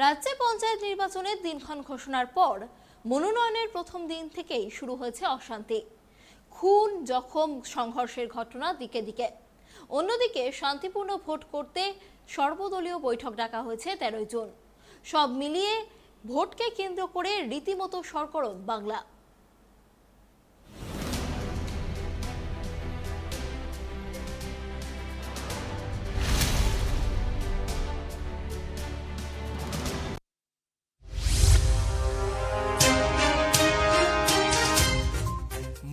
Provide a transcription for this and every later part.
রাজ্যে পঞ্চায়েত নির্বাচনের দিনক্ষণ ঘোষণার পর মনোনয়নের প্রথম দিন থেকেই শুরু হয়েছে অশান্তি, খুন, জখম, সংঘর্ষের ঘটনা দিকে দিকে। অন্যদিকে শান্তিপূর্ণ ভোট করতে সর্বদলীয় বৈঠক ডাকা হয়েছে 13 জুন। সব মিলিয়ে ভোটকে কেন্দ্র করে রীতিমতো সরগরম বাংলা।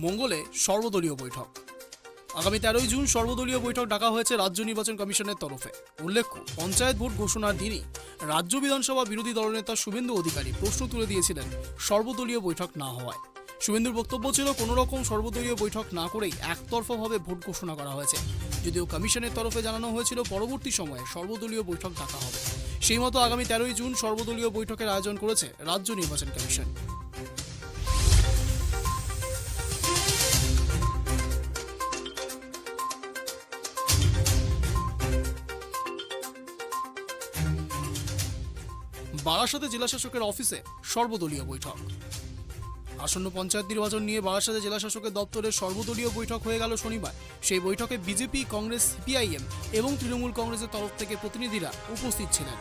মঙ্গলে সর্বদলীয় বৈঠক। আগামী 13 জুন সর্বদলীয় বৈঠক ডাকা হয়েছে রাজ্য নির্বাচন কমিশনের তরফে। উল্লেখ্য, পঞ্চায়েত ভোট ঘোষণার দিনই রাজ্য বিধানসভা বিরোধী দলনেতা শুভেন্দু অধিকারী প্রশ্ন তুলে দিয়েছিলেন সর্বদলীয় বৈঠক না হওয়ায়। শুভেন্দুর বক্তব্য ছিল, কোনো রকম সর্বদলীয় বৈঠক না করেই একতরফাভাবে ভোট ঘোষণা করা হয়েছে। যদিও কমিশনের তরফে জানানো হয়েছিল পরবর্তী সময়ে সর্বদলীয় বৈঠক ডাকা হবে। সেই মতো আগামী 13 জুন সর্বদলীয় বৈঠকের আয়োজন করেছে রাজ্য নির্বাচন কমিশন। বারাসাতে জেলাশাসকের অফিসে সর্বদলীয় বৈঠক। আসন্ন পঞ্চায়েত নির্বাচন নিয়ে বারাসাতে জেলাশাসকের দপ্তরের সর্বদলীয় বৈঠক হয়ে গেল শনিবার। সেই বৈঠকে বিজেপি, কংগ্রেস, সিপিআইএম এবং তৃণমূল কংগ্রেসের তরফ থেকে প্রতিনিধিরা উপস্থিত ছিলেন।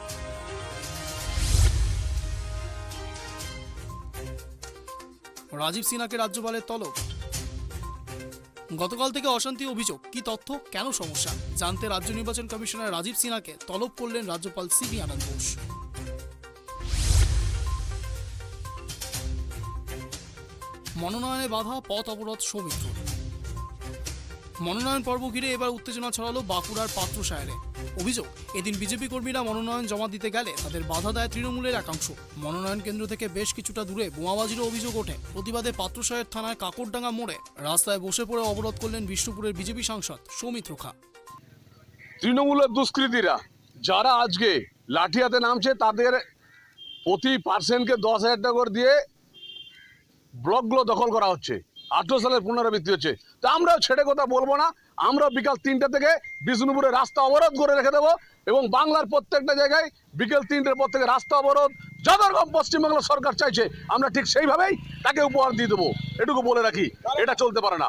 রাজীব সিনহাকে রাজ্যপালের তলব। গতকাল থেকে অশান্তি অভিযোগ, কি তথ্য, কেন সমস্যা জানতে রাজ্য নির্বাচন কমিশনার রাজীব সিনহাকে তলব করলেন রাজ্যপাল সিভি আনন্দ বোস। মনোনয়নে বাধা, পথ অবরোধ সৌমিত্র। মনোনয়ন পর্ব ঘিরে এবার উত্তেজনা ছড়ালো বাঁকুড়ার পাত্রসায়রে। অভিযোগ, এদিন বিজেপি কর্মীরা মনোনয়ন জমা দিতে গেলে তাদের বাধা দেয় তৃণমূলের একাংশ। মনোনয়ন কেন্দ্র থেকে বেশ কিছুটা দূরে বোমাবাজিরও অভিযোগ ওঠে। প্রতিবাদে পাত্রসায়ের থানায় কাকরডাঙ্গা মোড়ে রাস্তায় বসে পড়ে অবরোধ করলেন বিষ্ণুপুরের বিজেপি সাংসদ সৌমিত্র খা। তৃণমূলের দুষ্কৃতীরা যারা আজকে লাঠি হাতে নামছে, তাদের প্রতি পার্সেন্টকে 10,000 টাকা করে দিয়ে ব্লকগুলো দখল করা হচ্ছে। 18 সালের পুনরাবৃত্তি হচ্ছে। তো আমরাও ছেড়ে কথা বলবো না। আমরা বিকাল 3টা থেকে বিষ্ণুপুরে রাস্তা অবরোধ করে রেখে দেবো এবং বাংলার প্রত্যেকটা জায়গায় বিকেল 3টের পর থেকে রাস্তা অবরোধ। যত রকম পশ্চিমবাংলা সরকার চাইছে আমরা ঠিক সেইভাবেই তাকে উপহার দিয়ে দেবো। এটুকু বলে রাখি, এটা চলতে পারে না।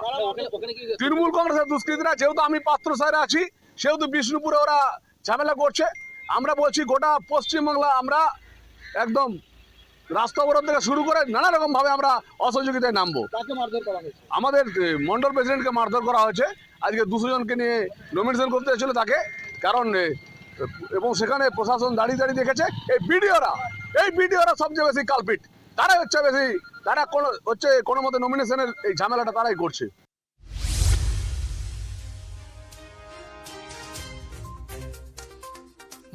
তৃণমূল কংগ্রেসের দুষ্কৃতীরা, যেহেতু আমি পাত্রসায়রে আছি, সেহেতু বিষ্ণুপুরে ওরা ঝামেলা করছে। আমরা বলছি গোটা পশ্চিমবাংলা আমরা একদম রাস্তা অবরোধ থেকে শুরু করে নানা রকম ভাবে আমরা অসহযোগিতায় নামবো। আমাদের মন্ডল প্রেসিডেন্টকে মারধর করা হয়েছে। আজকে 200 জনকে নিয়ে নমিনেশন করতে এসেছিল তাকে, কারণ এবং সেখানে প্রশাসন দাঁড়িয়ে দাঁড়িয়ে দেখেছে। এই বিডিওরা সবচেয়ে বেশি কালপিট। তারাই হচ্ছে বেশি, তারা কোনো মতে নমিনেশনের এই ঝামেলাটা তারাই করছে।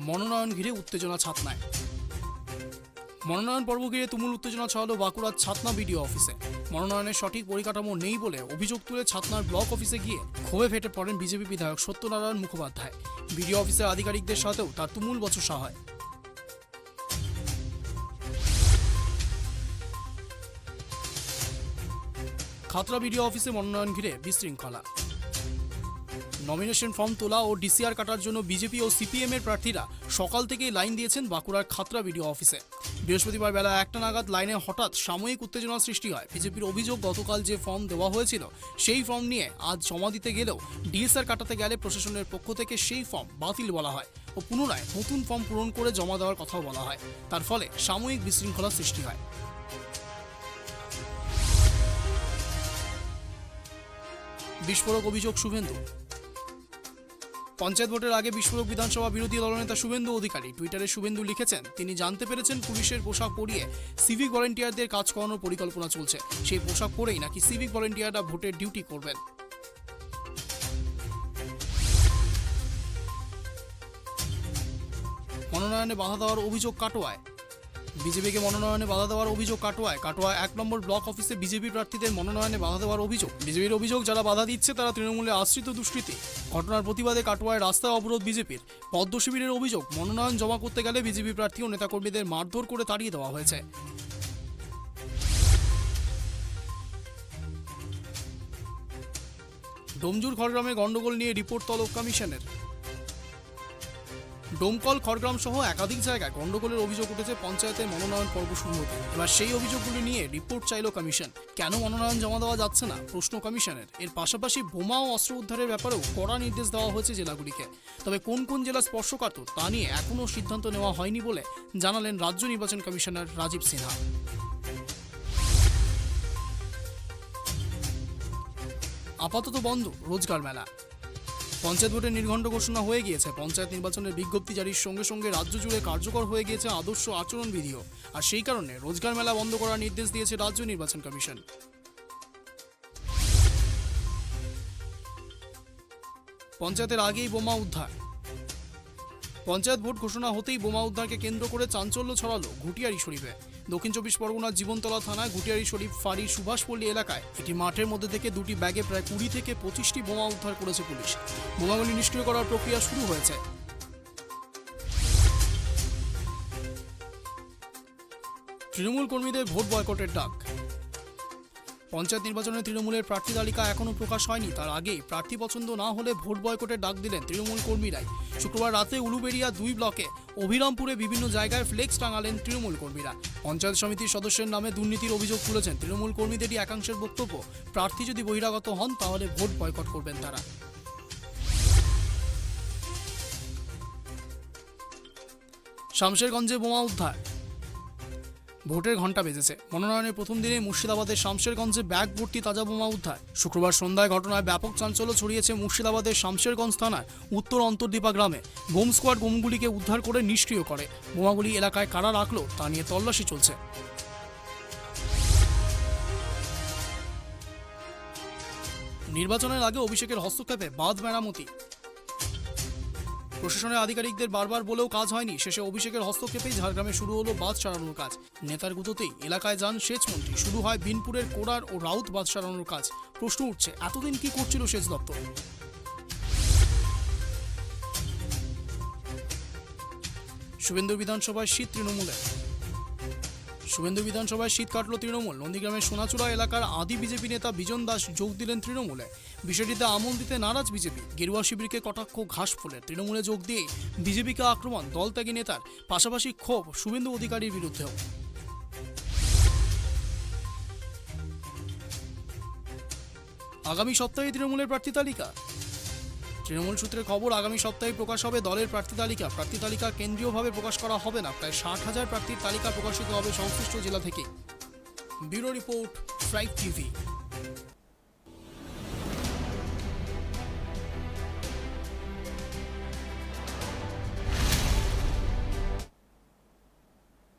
মনোনয়ন ঘিরে উত্তেজনা ছাতনায়। মনোনয়ন পর্ব ঘিরে তুমুল উত্তেজনা ছড়ালো বাঁকুড়ার ছাতনা বিডিও অফিসে। মনোনয়নের সঠিক পরিকাঠামো নেই বলে অভিযোগ তুলে ছাতনার ব্লক অফিসে গিয়ে ক্ষোভে ফেটে পড়েন বিজেপি বিধায়ক সত্যনারায়ণ মুখোপাধ্যায়। বিডিও অফিসের আধিকারিকদের সাথেও তার তুমুল বচসা হয়। খাতড়া বিডিও অফিসে মনোনয়ন ঘিরে বিশৃঙ্খলা। নমিনেশন ফর্ম তোলা ও ডিসিআর কাটার জন্য বিজেপি ও সিপিএম এর প্রার্থীরা সকাল থেকেই লাইন দিয়েছেন বাঁকুড়ার খাতড়া বিডিও অফিসে। বৃহস্পতিবার বেলা 1টা নাগাদ লাইনে হঠাৎ সাময়িক উত্তেজনার সৃষ্টি হয়। বিজেপির অভিযোগ, গতকাল যে ফর্ম দেওয়া হয়েছিল সেই ফর্ম নিয়ে আজ জমা দিতে গেলেও ডিএসআর কাটাতে গেলে প্রশাসনের পক্ষ থেকে সেই ফর্ম বাতিল বলা হয় ও পুনরায় নতুন ফর্ম পূরণ করে জমা দেওয়ার কথাও বলা হয়। তার ফলে সাময়িক বিশৃঙ্খলার সৃষ্টি হয়। বিস্ফোরক অভিযোগ শুভেন্দু। পঞ্চায়েত ভোটের আগে বিস্ফোরক বিধানসভা বিরোধী দলনেতা শুভেন্দু অধিকারী টুইটারে শুভেন্দু লিখেছেন, তিনি জানতে পেরেছেন পুলিশের পোশাক পরিয়ে সিভিক ভলেন্টিয়ারদের কাজ করানোর পরিকল্পনা চলছে। সেই পোশাক পরেই নাকি সিভিক ভলেন্টিয়াররা ভোটের ডিউটি করবেন। মনোনয়নে বাধা দেওয়ার অভিযোগ কাটোয়ায়। বিজেপিকে মনোনয়নে বাধা দেওয়ার অভিযোগ কাটোয়ায় 1 নম্বর ব্লক অফিসে বিজেপি প্রার্থীদের মনোনয়নে বাধা দেওয়ার অভিযোগ। বিজেপির অভিযোগ, যারা বাধা দিচ্ছে তারা তৃণমূলের আশ্রিত দুষ্কৃতী। ঘটনার প্রতিবাদে কাটোয়ায় রাস্তায় অবরোধ বিজেপির। পদ্ম শিবিরের অভিযোগ, মনোনয়ন জমা করতে গেলে বিজেপি প্রার্থী ও নেতাকর্মীদের মারধর করে তাড়িয়ে দেওয়া হয়েছে। ডোমজুর খড়গ্রামে গন্ডগোল নিয়ে রিপোর্ট তলব কমিশনের। ডোমকল, খড়গ্রাম সহ একাধিক জায়গায় গন্ডগোলের অভিযোগ উঠেছে পঞ্চায়েতের মনোনয়ন পর্ব শুরু হতে। এবার সেই অভিযোগগুলি নিয়ে রিপোর্ট চাইল কমিশন। কেন মনোনয়ন জমা দেওয়া যাচ্ছে না প্রশ্ন কমিশনের। এর পাশাপাশি বোমা ও অস্ত্র উদ্ধারের ব্যাপারেও কড়া নির্দেশ দেওয়া হয়েছে জেলাগুলিকে। তবে কোন কোন জেলা স্পর্শকাতর তা নিয়ে এখনও সিদ্ধান্ত নেওয়া হয়নি বলে জানালেন রাজ্য নির্বাচন কমিশনার রাজীব সিনহা। আপাতত বন্ধ রোজগার মেলা। পঞ্চায়েত ভোটের নির্ঘণ্ট ঘোষণা হয়ে গিয়েছে। পঞ্চায়েত নির্বাচনের বিজ্ঞপ্তি জারির সঙ্গে সঙ্গে রাজ্য জুড়ে কার্যকর হয়ে গিয়েছে আদর্শ আচরণবিধিও। আর সেই কারণে রোজগার মেলা বন্ধ করার নির্দেশ দিয়েছে রাজ্য নির্বাচন কমিশন। পঞ্চায়েতের আগেই বোমা উদ্ধার। পঞ্চায়েত ভোট ঘোষণা হতেই বোমা উদ্ধারকে কেন্দ্র করে চাঞ্চল্য ছড়ালো ঘুটিয়ারি শরীফে। দক্ষিণ 24 পরগনার জীবনতলা থানায় ঘুটিয়ারি শরীফ ফাঁড়ির সুভাষপল্লী এলাকায় একটি মাঠের মধ্যে থেকে দুটি ব্যাগে প্রায় 20 থেকে 25টি বোমা উদ্ধার করেছে পুলিশ। বোমাগুলি নিষ্ক্রিয় করার প্রক্রিয়া শুরু হয়েছে। তৃণমূল কর্মীদের ভোট বয়কটের ডাক। পঞ্চায়েত নির্বাচনে তৃণমূলের প্রার্থী তালিকা এখনও প্রকাশ হয়নি। তার আগেই প্রার্থী পছন্দ না হলে ভোট বয়কটের ডাক দিলেন তৃণমূল কর্মীরাই। শুক্রবার রাতে উলুবেড়িয়া 2 ব্লকে অভিরামপুরে বিভিন্ন জায়গায় ফ্লেক্স টাঙালেন তৃণমূল কর্মীরা। পঞ্চায়েত সমিতির সদস্যের নামে দুর্নীতির অভিযোগ তুলেছেন তৃণমূল কর্মীদেরই একাংশের বক্তব্য, প্রার্থী যদি বহিরাগত হন তাহলে ভোট বয়কট করবেন তারা। শামশেরগঞ্জে বোমা উদ্ধার। ভোটের ঘণ্টা বেজেছে। মনোনয়নের প্রথম দিনে মুর্শিদাবাদের শামশেরগঞ্জে ব্যাগ ভর্তি তাজা বোমা উদ্ধার। শুক্রবার সন্ধ্যায় ঘটনায় ব্যাপক চাঞ্চল্য ছড়িয়েছে মুর্শিদাবাদের শামশেরগঞ্জ থানার উত্তর অন্তর্দীপা গ্রামে। বোম স্কোয়াড বোমগুলিকে উদ্ধার করে নিষ্ক্রিয় করে। বোমাগুলি এলাকায় কারা রাখলো তা নিয়ে তল্লাশি চলছে। নির্বাচনের আগে অভিষেকের হস্তক্ষেপে বাঁধ মেরামতি। প্রশাসনের আধিকারিকদের বারবার বলেও কাজ হয়নি। শেষে অভিষেকের হস্তক্ষেপেই ঝাড়গ্রামে শুরু হলো বাঁধ সারানোর কাজ। নেতার গুঁতোতেই এলাকায় যান সেচ মন্ত্রী। শুরু হয় বিনপুরের কোড়ার ও রাউত বাঁধ সারানোর কাজ। প্রশ্ন উঠছে, এতদিন কি করছিল সেচ দপ্তর? শুভেন্দু বিধানসভায় শীত তৃণমূলের। শুভেন্দু বিধানসভায় শীত কাটল তৃণমূল। নন্দীগ্রামের সোনাচূড়া এলাকার আদি বিজেপি নেতা বিজন দাস যোগ দিলেন তৃণমূলে। বিষয়টিতে আমল দিতে নারাজ বিজেপি। গেরুয়া শিবিরকে কটাক্ষ ঘাসফুলের। তৃণমূলে যোগ দিয়ে বিজেপিকে আক্রমণ দলত্যাগী নেতার। পাশাপাশি ক্ষোভ শুভেন্দু অধিকারীর বিরুদ্ধেও। আগামী সপ্তাহে তৃণমূলের প্রার্থী তালিকা। তৃণমূল সূত্রে খবর, আগামী সপ্তাহে প্রকাশ হবে দলের প্রার্থী তালিকা। প্রার্থী তালিকা কেন্দ্রীয়ভাবে প্রকাশ করা হবে না। প্রায় 60,000 প্রার্থীর তালিকা প্রকাশিত হবে সংশ্লিষ্ট জেলা থেকে। Bureau report, 5 TV।